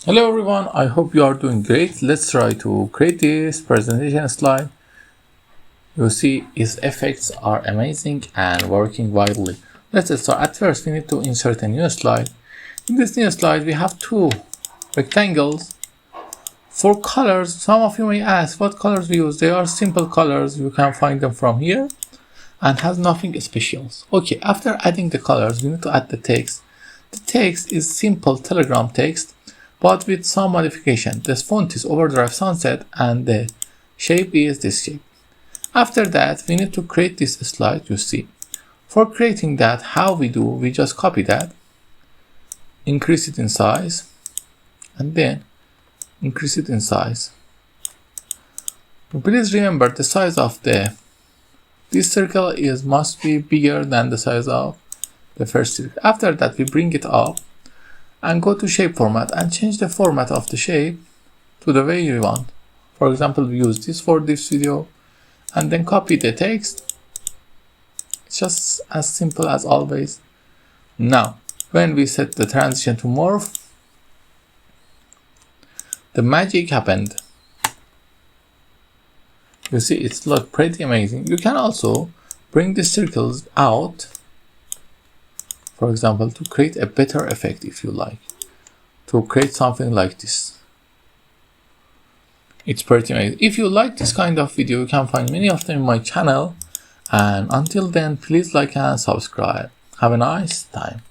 Hello everyone, I hope you are doing great. Let's try to create this presentation slide. You see its effects are amazing and working widely. Let's start. At first we need to insert a new slide. In this new slide we have two rectangles. For colors, some of you may ask what colors we use. They are simple colors, you can find them from here and has nothing special. Okay, after adding the colors we need to add the text. The text is simple Telegram text but with some modification. This font is Overdrive Sunset and the shape is this shape. After that, we need to create this slide, you see. For creating that, how we do, we just copy that, increase it in size, and then increase it in size. Please remember the size of this circle must be bigger than the size of the first circle. After that, we bring it up and go to shape format and change the format of the shape to the way you want. For example, we use this for this video and then copy the text. It's just as simple as always. Now, when we set the transition to morph, the magic happened. You see, it's look pretty amazing. You can also bring the circles out, for example, to create a better effect if you like, to create something like this. It's pretty amazing. If you like this kind of video, you can find many of them in my channel. And until then, please like and subscribe. Have a nice time.